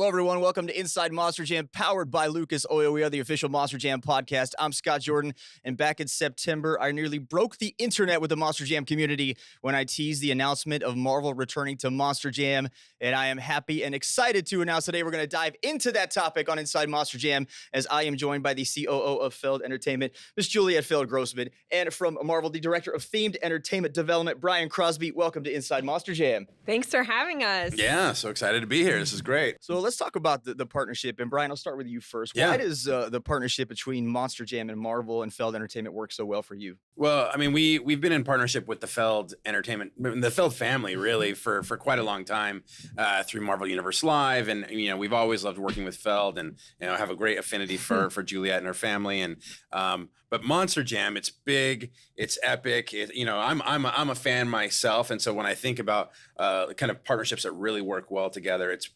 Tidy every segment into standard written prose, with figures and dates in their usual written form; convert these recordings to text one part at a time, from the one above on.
Hello, everyone. Welcome to Inside Monster Jam, powered by Lucas Oil. We are the official Monster Jam podcast. I'm Scott Jordan, and back in September, I nearly broke the internet with the Monster Jam community when I teased the announcement of Marvel returning to Monster Jam, and I am happy and excited to announce today we're going to dive into that topic on Inside Monster Jam, as I am joined by the COO of Feld Entertainment, Miss Juliette Feld-Grossman, and from Marvel, the Director of Themed Entertainment Development, Brian Crosby. Welcome to Inside Monster Jam. Thanks for having us. Yeah, so excited to be here. This is great. So let's talk about the partnership. And Brian, I'll start with you first. Yeah. Why does the partnership between Monster Jam and Marvel and Feld Entertainment work so well for you? Well, I mean, we've been in partnership with the Feld Entertainment, the Feld family, really, for quite a long time through Marvel Universe Live, and we've always loved working with Feld, and have a great affinity for Juliette and her family, and but Monster Jam, it's big, it's epic. I'm a fan myself, and so when I think about the kind of partnerships that really work well together, it's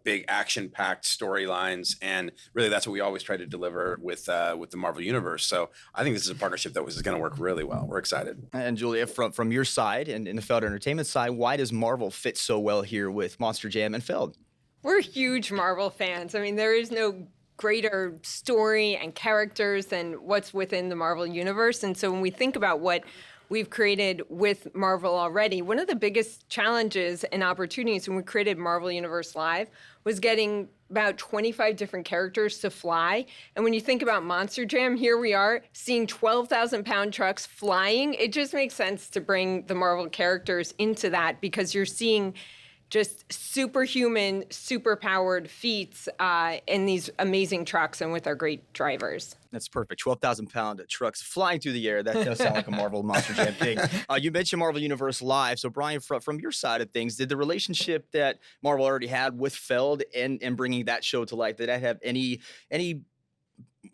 big action-packed storylines, and really that's what we always try to deliver with the Marvel Universe. So I think this is a partnership that is going to work really well. We're excited. And Julia, from your side and in the Feld Entertainment side, why does Marvel fit so well here with Monster Jam and Feld? We're huge Marvel fans. I mean, there is no greater story and characters than what's within the Marvel Universe. And so when we think about what we've created with Marvel already, one of the biggest challenges and opportunities when we created Marvel Universe Live was getting about 25 different characters to fly. And when you think about Monster Jam, here we are seeing 12,000-pound trucks flying. It just makes sense to bring the Marvel characters into that, because you're seeing just superhuman, super-powered feats in these amazing trucks and with our great drivers. That's perfect. 12,000-pound trucks flying through the air. That does sound like a Marvel Monster Jam thing. You mentioned Marvel Universe Live. So, Brian, from your side of things, did the relationship that Marvel already had with Feld and bringing that show to life, did that have any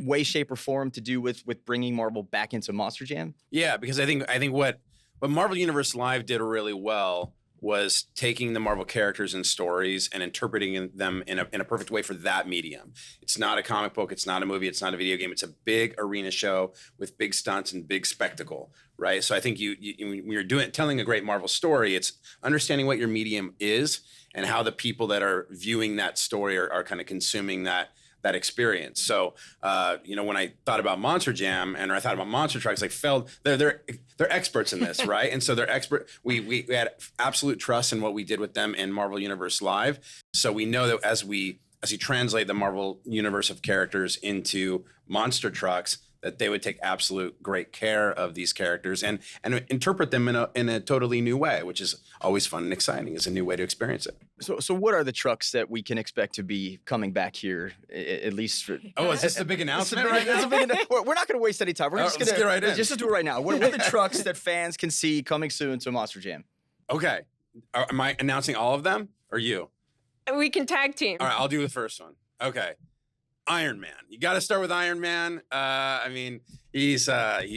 way, shape, or form to do with bringing Marvel back into Monster Jam? Yeah, because I think what Marvel Universe Live did really well was taking the Marvel characters and stories and interpreting them in a perfect way for that medium. It's not a comic book, it's not a movie, it's not a video game. It's a big arena show with big stunts and big spectacle, right? So I think when you're telling a great Marvel story, it's understanding what your medium is and how the people that are viewing that story are kind of consuming that experience. So, when I thought about Monster Jam or I thought about monster trucks, like Feld, they're experts in this, right? And so they're expert. We had absolute trust in what we did with them in Marvel Universe Live. So we know that as we translate the Marvel universe of characters into monster trucks, that they would take absolute great care of these characters and interpret them in a totally new way, which is always fun and exciting. It's a new way to experience it. So what are the trucks that we can expect to be coming back here, at least for... Oh, is this the big announcement right now? We're not going to waste any time. We're just going to get right in. Just do it right now. What are the trucks that fans can see coming soon to Monster Jam? Okay. Am I announcing all of them or you? We can tag team. All right, I'll do the first one. Okay. Iron Man. You got to start with Iron Man. He's great.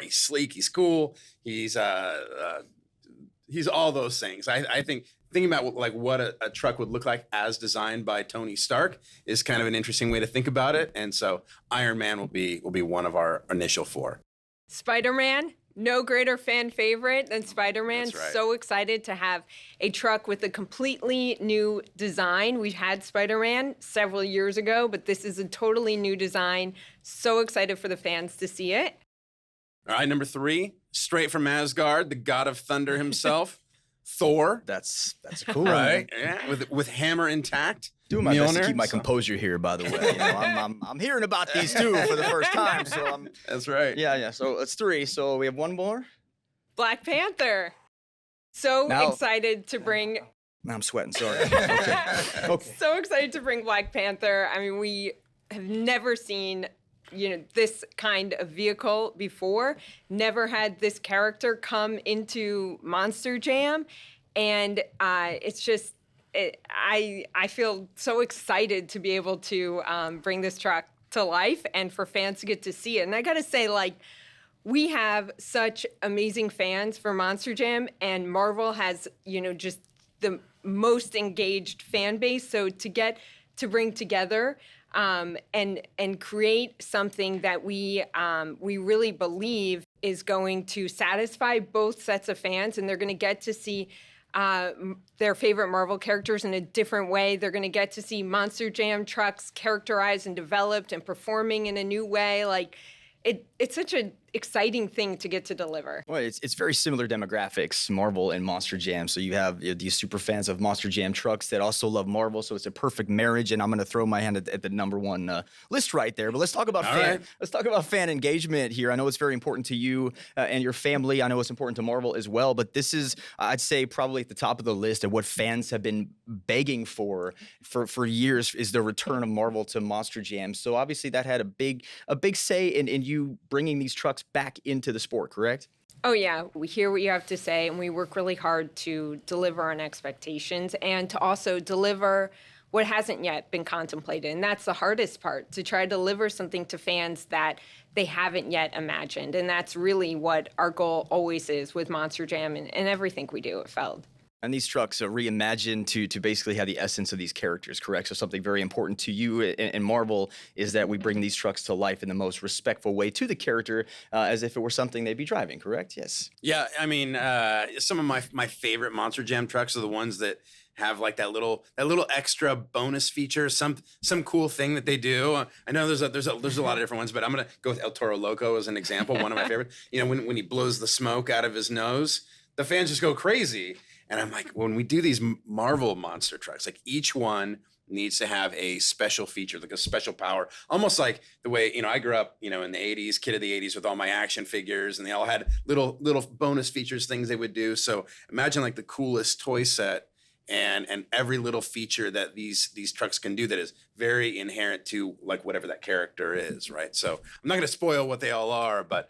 He's sleek. He's cool. He's all those things. I think thinking about what a truck would look like as designed by Tony Stark is kind of an interesting way to think about it. And so Iron Man will be one of our initial 4. Spider-Man. No greater fan favorite than Spider-Man. That's right. So excited to have a truck with a completely new design. We had Spider-Man several years ago, but this is a totally new design. So excited for the fans to see it. All right, number 3, straight from Asgard, the god of thunder himself, Thor. That's cool, right? Yeah, with hammer intact. Doing my best to keep my composure here, by the way. I'm hearing about these two for the first time, so That's right. Yeah. So it's 3. So we have one more. Black Panther. So excited to bring. I'm sweating. Sorry. Okay. So excited to bring Black Panther. I mean, we have never seen this kind of vehicle before. Never had this character come into Monster Jam, and it's just. I feel so excited to be able to bring this truck to life and for fans to get to see it. And I got to say, we have such amazing fans for Monster Jam, and Marvel has, just the most engaged fan base. So to get to bring together and create something that we really believe is going to satisfy both sets of fans, and they're going to get to see their favorite Marvel characters in a different way. They're going to get to see Monster Jam trucks characterized and developed and performing in a new way. Like, it's such an exciting thing to get to deliver. Well, it's very similar demographics, Marvel and Monster Jam. So you have these super fans of Monster Jam trucks that also love Marvel. So it's a perfect marriage. And I'm going to throw my hand at the number one list right there. But let's talk about let's talk about fan engagement here. I know it's very important to you and your family. I know it's important to Marvel as well. But this is, I'd say, probably at the top of the list of what fans have been begging for years is the return of Marvel to Monster Jam. So obviously that had a big say in you bringing these trucks back into the sport, correct? Oh, yeah. We hear what you have to say, and we work really hard to deliver on expectations and to also deliver what hasn't yet been contemplated. And that's the hardest part, to try to deliver something to fans that they haven't yet imagined. And that's really what our goal always is with Monster Jam and everything we do at Feld. And these trucks are reimagined to basically have the essence of these characters, correct? So something very important to you and Marvel is that we bring these trucks to life in the most respectful way to the character, as if it were something they'd be driving, correct? Yes. Yeah, I mean, some of my favorite Monster Jam trucks are the ones that have like that little extra bonus feature, some cool thing that they do. I know there's a lot of different ones, but I'm gonna go with El Toro Loco as an example. One of my favorite. You know, when he blows the smoke out of his nose, the fans just go crazy. And I'm like, when we do these Marvel monster trucks, like each one needs to have a special feature, like a special power, almost like the way, you know, I grew up, you know, in the 80s, kid of the 80s with all my action figures, and they all had little bonus features, things they would do. So imagine like the coolest toy set and every little feature that these trucks can do that is very inherent to like whatever that character is, right? So I'm not going to spoil what they all are, but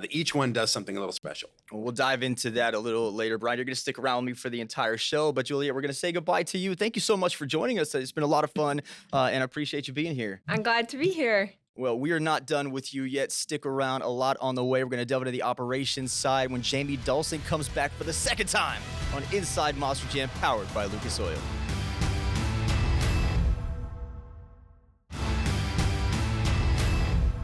each one does something a little special. We'll dive into that a little later. Brian, you're going to stick around with me for the entire show. But Juliette, we're going to say goodbye to you. Thank you so much for joining us. It's been a lot of fun, and I appreciate you being here. I'm glad to be here. Well, we are not done with you yet. Stick around, a lot on the way. We're going to delve into the operations side when Jamie Dulcing comes back for the second time on Inside Monster Jam, powered by Lucas Oil.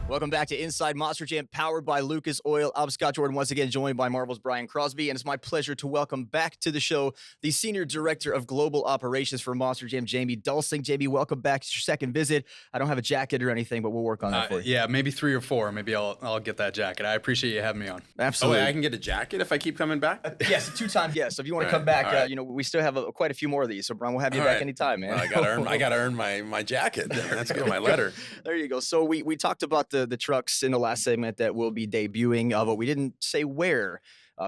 Welcome back to Inside Monster Jam, powered by Lucas Oil. I'm Scott Jordan, once again joined by Marvel's Brian Crosby, and it's my pleasure to welcome back to the show the Senior Director of Global Operations for Monster Jam, Jamie Dulcing. Jamie, welcome back. It's your second visit. I don't have a jacket or anything, but we'll work on that for you. Yeah, maybe 3 or 4. Maybe I'll get that jacket. I appreciate you having me on. Absolutely. Oh, wait, I can get a jacket if I keep coming back? Yes, a 2-time yes. So if you want to come back, right. You know, we still have quite a few more of these. So Brian, we'll have you All back right. anytime, man. Well, I gotta earn my jacket. That's good. My letter. There you go. So we talked about the trucks in the last segment that will be debuting, but we didn't say where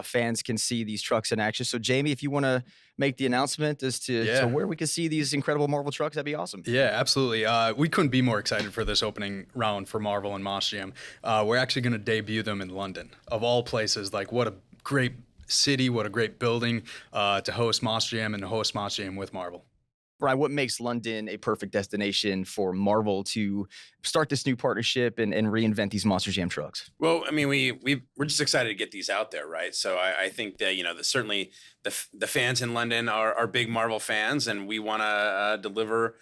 fans can see these trucks in action. So Jamie, if you want to make the announcement as to where we can see these incredible Marvel trucks, that'd be awesome. Yeah, absolutely. We couldn't be more excited for this opening round for Marvel and Monster Jam. We're actually going to debut them in London, of all places. Like, what a great city, what a great building to host Monster Jam and to host Monster Jam with Marvel. Brian, what makes London a perfect destination for Marvel to start this new partnership and reinvent these Monster Jam trucks? Well, I mean, we're just excited to get these out there, right? So I think that, you know, certainly the fans in London are big Marvel fans, and we want to deliver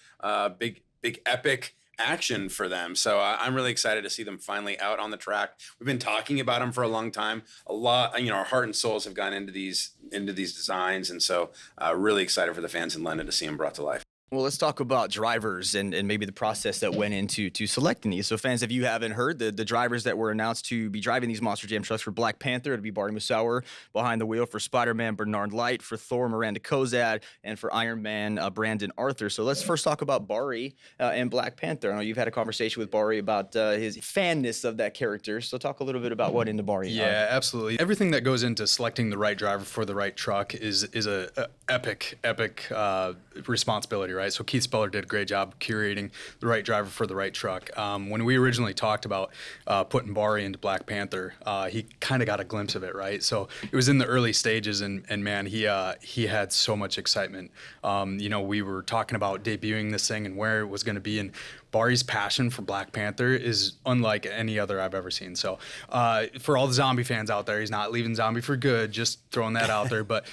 big epic action for them. So I'm really excited to see them finally out on the track. We've been talking about them for a long time. A lot, you know, our heart and souls have gone into these designs, and so really excited for the fans in London to see them brought to life. Well, let's talk about drivers and maybe the process that went into selecting these. So fans, if you haven't heard, the drivers that were announced to be driving these Monster Jam trucks for Black Panther, it'd be Barty Musauer behind the wheel, for Spider-Man, Bernard Light, for Thor, Miranda Kozad, and for Iron Man, Brandon Arthur. So let's first talk about Barry and Black Panther. I know you've had a conversation with Barry about his fanness of that character. So talk a little bit about what into Barry. Yeah, absolutely. Everything that goes into selecting the right driver for the right truck is a epic responsibility, right? So Keith Speller did a great job curating the right driver for the right truck. When we originally talked about putting Barry into Black Panther, he kind of got a glimpse of it, right? So it was in the early stages, and man, he had so much excitement. You know, we were talking about debuting this thing and where it was going to be, and Barry's passion for Black Panther is unlike any other I've ever seen. So for all the zombie fans out there, he's not leaving zombie for good, just throwing that out there, but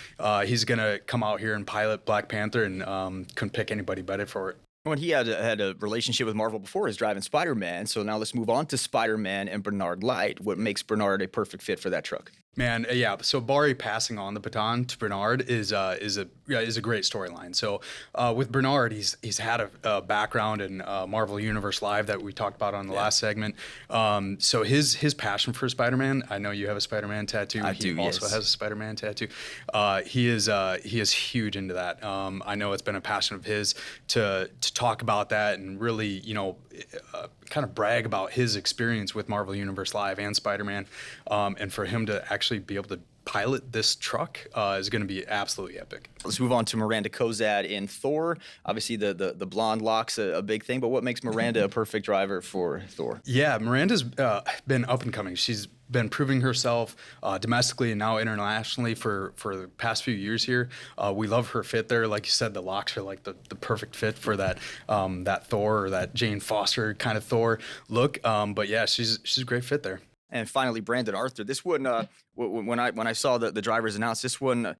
he's going to come out here and pilot Black Panther, and couldn't pick anybody better for it. When he had a relationship with Marvel before, he's driving Spider-Man. So now let's move on to Spider-Man and Bernard Light. What makes Bernard a perfect fit for that truck? Man, yeah. So Barry passing on the baton to Bernard is a great storyline. So with Bernard, he's had a background in Marvel Universe Live that we talked about on the last segment. So his passion for Spider-Man. I know you have a Spider-Man tattoo. He also has a Spider-Man tattoo. He is huge into that. I know it's been a passion of his to talk about that and really kind of brag about his experience with Marvel Universe Live and Spider-Man, and for him to actually be able to pilot this truck is going to be absolutely epic. Let's move on to Miranda Kozad in Thor. Obviously, the blonde lock's a big thing, but what makes Miranda a perfect driver for Thor? Yeah, Miranda's been up and coming. She's been proving herself domestically and now internationally for the past few years here. We love her fit there. Like you said, the locks are like the perfect fit for that Thor or that Jane Foster kind of Thor look. But yeah, she's a great fit there. And finally, Brandon Arthur. This one, when I saw the drivers announced, this one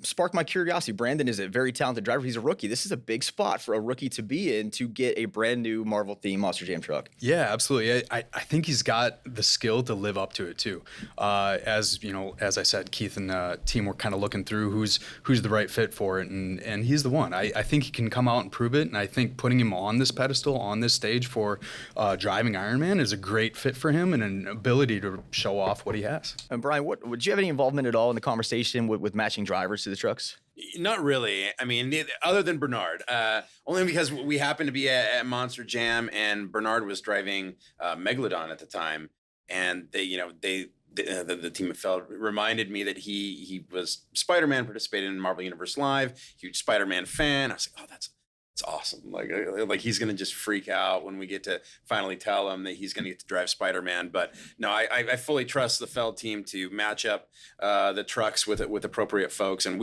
sparked my curiosity. Brandon is a very talented driver. He's a rookie. This is a big spot for a rookie to be in to get a brand new Marvel themed Monster Jam truck. Yeah, absolutely. I think he's got the skill to live up to it too. As I said, Keith and team were kind of looking through who's the right fit for it, and he's the one. I think he can come out and prove it, and I think putting him on this pedestal, on this stage for driving Iron Man is a great fit for him and an ability to show off what he has. And Brian, would you have any involvement at all in the conversation with matching drivers to the trucks? Not really. I mean, other than Bernard, only because we happened to be at Monster Jam, and Bernard was driving Megalodon at the time, and the team of Feld reminded me that he was Spider-Man, participated in Marvel Universe Live, huge Spider-Man fan. I was like, oh, that's awesome. Like he's going to just freak out when we get to finally tell him that he's going to get to drive Spider-Man. But no, I fully trust the Feld team to match up the trucks with appropriate folks. And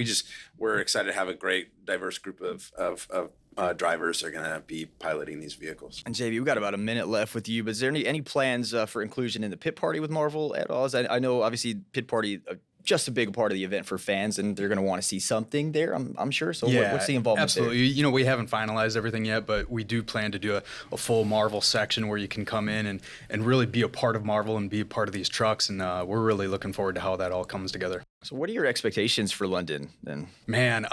we're excited to have a great diverse group of drivers are going to be piloting these vehicles. And JB, we've got about a minute left with you, but is there any plans for inclusion in the pit party with Marvel at all? I know obviously pit party, just a big part of the event for fans, and they're going to want to see something there, I'm sure. So yeah, what's the involvement absolutely. there? We haven't finalized everything yet, but we do plan to do a full Marvel section where you can come in and really be a part of Marvel and be a part of these trucks, and we're really looking forward to how that all comes together. So what are your expectations for London then? Man,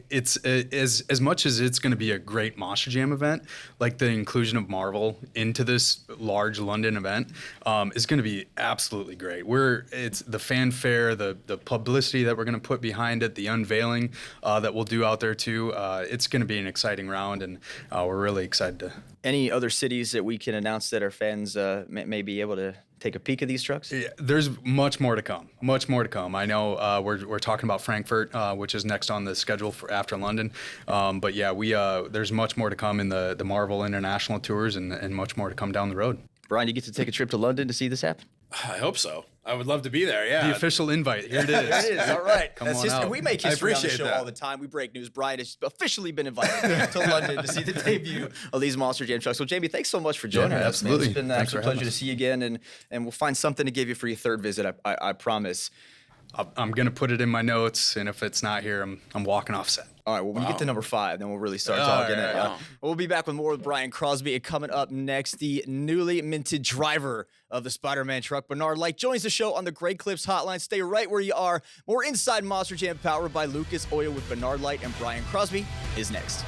it's as much as it's going to be a great Monster Jam event, like the inclusion of Marvel into this large London event is going to be absolutely great. It's the fanfare, the publicity that we're going to put behind it, the unveiling that we'll do out there too. It's going to be an exciting round, and we're really excited to. Any other cities that we can announce that our fans may be able to take a peek of these trucks? Yeah, there's much more to come. Much more to come. I know we're talking about Frankfurt, which is next on the schedule for after London. But yeah, there's much more to come in the Marvel International tours and much more to come down the road. Brian, you get to take a trip to London to see this happen? I hope so. I would love to be there. Yeah. The official invite. Here it is. There it is. All right. Come on out. We make history on the show that. all the time. We break news. Brian has officially been invited to London to see the debut of these Monster Jam trucks. So, Jamie, thanks so much for joining us. Absolutely. It's been a pleasure to see you again, and we'll find something to give you for your third visit. I promise. I'm going to put it in my notes, and if it's not here, I'm walking off set. All right, well, when you get to number 5, then we'll really start talking. Right. We'll be back with more with Brian Crosby. And coming up next, the newly minted driver of the Spider-Man truck, Bernard Light, joins the show on the Great Clips Hotline. Stay right where you are. More Inside Monster Jam powered by Lucas Oil with Bernard Light and Brian Crosby is next.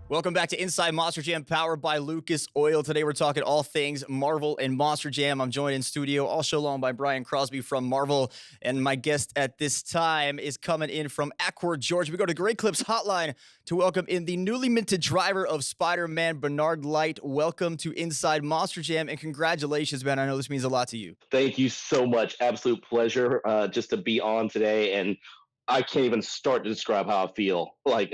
Welcome back to Inside Monster Jam, powered by Lucas Oil. Today we're talking all things Marvel and Monster Jam. I'm joined in studio all show long by Brian Crosby from Marvel, and my guest at this time is coming in from Acworth, Georgia. We go to Great Clips Hotline to welcome in the newly minted driver of Spider-Man, Bernard Light. Welcome to Inside Monster Jam, and congratulations, man. I know this means a lot to you. Thank you so much. Absolute pleasure just to be on today, and I can't even start to describe how I feel. Like,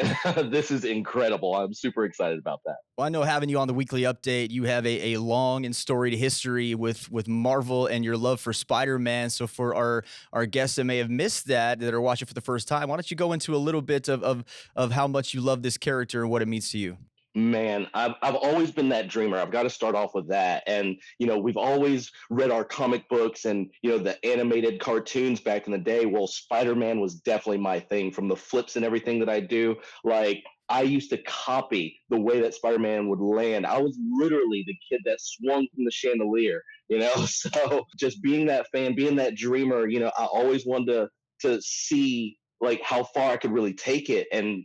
this is incredible. I'm super excited about that. Well, I know having you on the weekly update, you have a long and storied history with Marvel and your love for Spider-Man. So for our guests that may have missed that are watching for the first time, why don't you go into a little bit of how much you love this character and what it means to you? Man, I've always been that dreamer. I've got to start off with that. And, we've always read our comic books and, the animated cartoons back in the day. Well, Spider-Man was definitely my thing from the flips and everything that I do. Like, I used to copy the way that Spider-Man would land. I was literally the kid that swung from the chandelier, So just being that fan, being that dreamer, I always wanted to see like how far I could really take it. And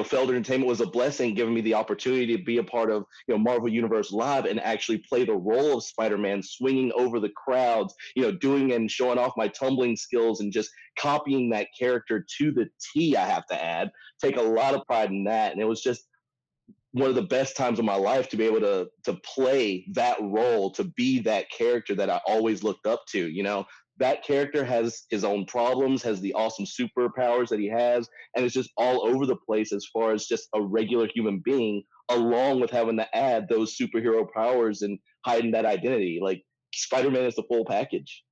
Feld Entertainment was a blessing, giving me the opportunity to be a part of, Marvel Universe Live and actually play the role of Spider-Man, swinging over the crowds, doing and showing off my tumbling skills and just copying that character to the T. I have to add, take a lot of pride in that, and it was just one of the best times of my life to be able to play that role, to be that character that I always looked up to. That character has his own problems, has the awesome superpowers that he has, and it's just all over the place as far as just a regular human being, along with having to add those superhero powers and hiding that identity. Like, Spider-Man is the full package.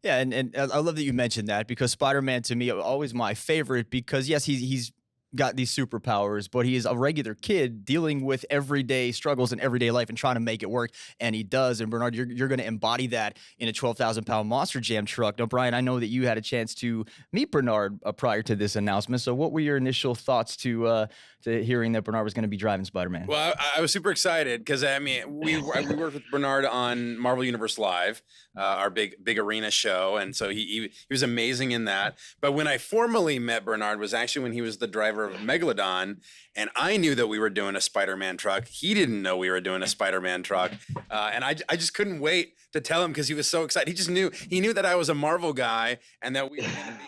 Yeah, and I love that you mentioned that, because Spider-Man to me always my favorite, because yes, he's got these superpowers, but he is a regular kid dealing with everyday struggles in everyday life and trying to make it work, and he does. And Bernard, you're going to embody that in a 12,000-pound Monster Jam truck. Now, Brian, I know that you had a chance to meet Bernard prior to this announcement. So, what were your initial thoughts to hearing that Bernard was going to be driving Spider-Man? Well, I was super excited because we worked with Bernard on Marvel Universe Live, our big arena show, and so he was amazing in that. But when I formally met Bernard was actually when he was the driver of Megalodon, and I knew that we were doing a Spider-Man truck. He didn't know we were doing a Spider-Man truck, and I just couldn't wait to tell him because he was so excited. He knew that I was a Marvel guy, and that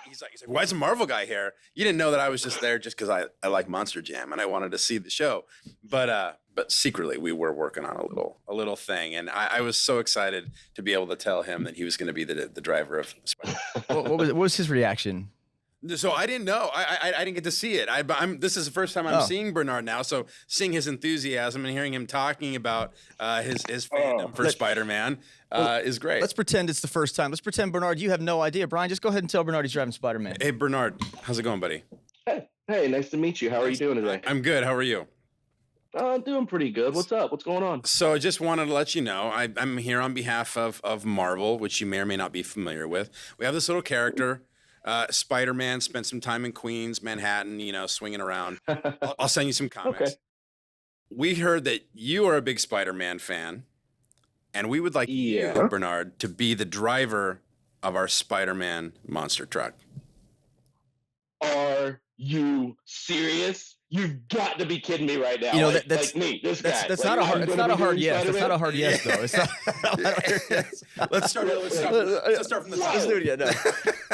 he's like, why is a Marvel guy here? You didn't know that I was just there just because I like Monster Jam and I wanted to see the show. But secretly we were working on a little thing, and I was so excited to be able to tell him that he was going to be the driver of Spider-Man. What was his reaction? So I didn't know. I didn't get to see it. This is the first time I'm seeing Bernard now. So seeing his enthusiasm and hearing him talking about his fandom for Spider-Man is great. Let's pretend it's the first time. Let's pretend, Bernard, you have no idea. Brian, just go ahead and tell Bernard he's driving Spider-Man. Hey, Bernard, how's it going, buddy? Hey, nice to meet you. How are you doing today? I'm good. How are you? I'm doing pretty good. What's up? What's going on? So I just wanted to let you know, I'm here on behalf of Marvel, which you may or may not be familiar with. We have this little character. Spider-Man spent some time in Queens, Manhattan, swinging around. I'll send you some comics. Okay. We heard that you are a big Spider-Man fan, and we would like you, Bernard, to be the driver of our Spider-Man monster truck. Are you serious? You've got to be kidding me right now. That's like me, this guy. That's not a hard. It's not a hard yes. That's not a hard yes, though. It's not. Let's start from the top. Let's do it again.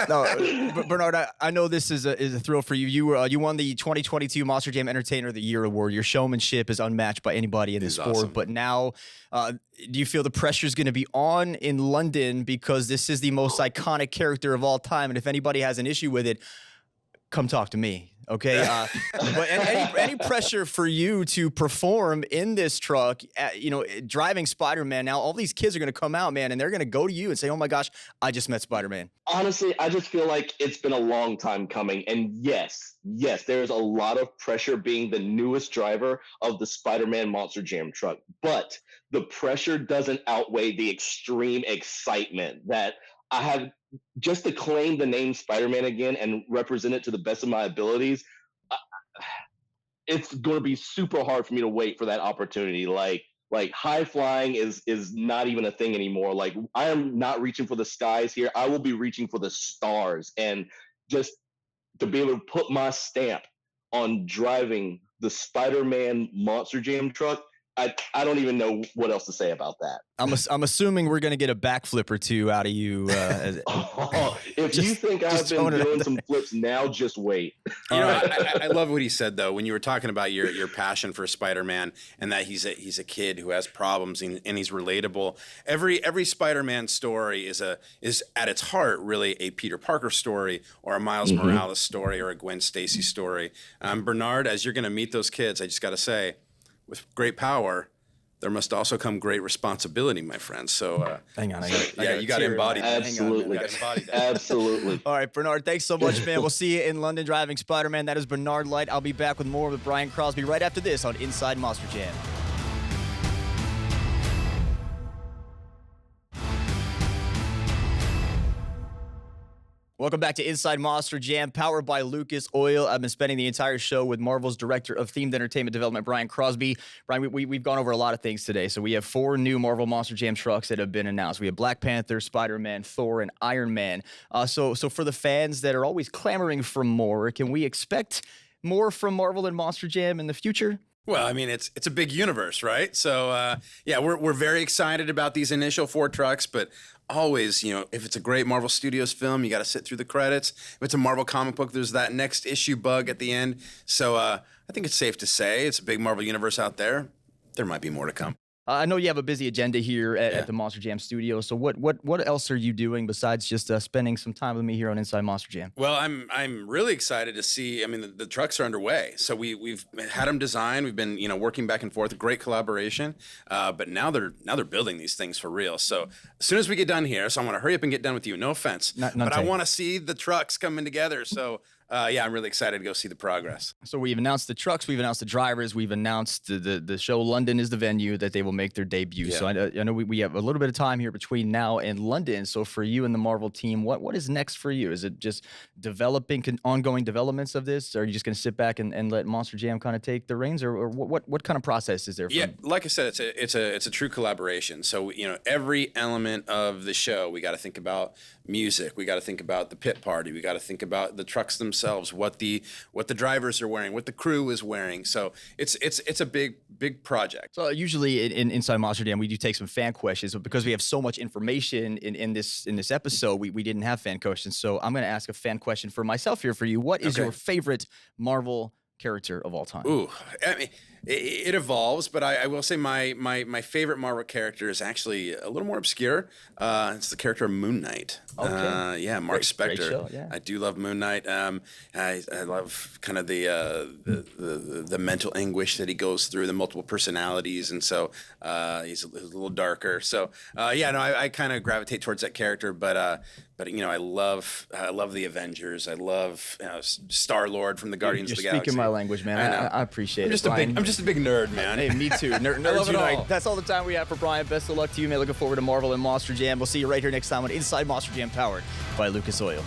No, Bernard, I know this is a thrill for you. You won the 2022 Monster Jam Entertainer of the Year award. Your showmanship is unmatched by anybody in the sport. Awesome. But now, do you feel the pressure is going to be on in London because this is the most iconic character of all time? And if anybody has an issue with it, come talk to me. Okay. But any pressure for you to perform in this truck, driving Spider-Man. Now, all these kids are going to come out, man, and they're going to go to you and say, oh my gosh, I just met Spider-Man. Honestly, I just feel like it's been a long time coming. And yes, there's a lot of pressure being the newest driver of the Spider-Man Monster Jam truck. But the pressure doesn't outweigh the extreme excitement that I have just to claim the name Spider-Man again and represent it to the best of my abilities. It's going to be super hard for me to wait for that opportunity. Like high flying is not even a thing anymore. Like, I am not reaching for the skies here. I will be reaching for the stars, and just to be able to put my stamp on driving the Spider-Man Monster Jam truck. I don't even know what else to say about that. I'm assuming we're going to get a backflip or two out of you. If you think I've been doing some flips now, just wait. I love what he said, though, when you were talking about your passion for Spider-Man and that he's a kid who has problems and he's relatable. Every Spider-Man story is at its heart really a Peter Parker story or a Miles Morales story or a Gwen Stacy story. Bernard, as you're going to meet those kids, I just got to say, with great power there must also come great responsibility, my friend. So Hang on. you got to embody that. Absolutely. You gotta embody that. Absolutely. All right, Bernard, thanks so much, man. We'll see you in London driving Spider-Man. That is Bernard Light. I'll be back with more with Brian Crosby right after this on Inside Monster Jam. Welcome back to Inside Monster Jam, powered by Lucas Oil. I've been spending the entire show with Marvel's Director of Themed Entertainment Development, Brian Crosby. Brian, we've gone over a lot of things today. So we have 4 new Marvel Monster Jam trucks that have been announced. We have Black Panther, Spider-Man, Thor, and Iron Man. So for the fans that are always clamoring for more, can we expect more from Marvel and Monster Jam in the future? Well, I mean, it's a big universe, right? So, we're very excited about these initial 4 trucks, but always, if it's a great Marvel Studios film, you got to sit through the credits. If it's a Marvel comic book, there's that next issue bug at the end. So I think it's safe to say it's a big Marvel universe out there. There might be more to come. I know you have a busy agenda here at the Monster Jam studio. So what else are you doing besides just spending some time with me here on Inside Monster Jam? Well, I'm really excited to see. I mean, the trucks are underway, so we've had them designed. We've been working back and forth, a great collaboration. But now they're building these things for real. So as soon as we get done here, so I want to hurry up and get done with you. No offense, but I want to see the trucks coming together. So. I'm really excited to go see the progress. So we've announced the trucks, we've announced the drivers, we've announced the show. London is the venue that they will make their debut. Yeah. So I know we have a little bit of time here between now and London. So for you and the Marvel team, what is next for you? Is it just developing ongoing developments of this? Or are you just going to sit back and let Monster Jam kind of take the reins? Or what kind of process is there? Like I said, it's a true collaboration. So every element of the show, we got to think about music, we got to think about the pit party, we got to think about the trucks themselves, what the drivers are wearing, what the crew is wearing. So it's a big project. So usually in Inside Monster Jam, we do take some fan questions, but because we have so much information in this episode, we didn't have fan questions. So I'm going to ask a fan question for myself here for you. What is your favorite Marvel character of all time? Ooh, I mean, it evolves, but I will say my favorite Marvel character is actually a little more obscure. It's the character of Moon Knight. Okay. Mark Spector. Great show, yeah. I do love Moon Knight. I love kind of the mental anguish that he goes through, the multiple personalities, and so he's a little darker. So I kind of gravitate towards that character, but I love the Avengers. I love Star-Lord from the Guardians of the Galaxy. You're speaking my language, man. I appreciate it. I'm just a big nerd, man. Hey, me too. Nerds love it unite. all. That's all the time we have for Brian. Best of luck to you, man. Looking forward to Marvel and Monster Jam. We'll see you right here next time on Inside Monster Jam, powered by Lucas Oil.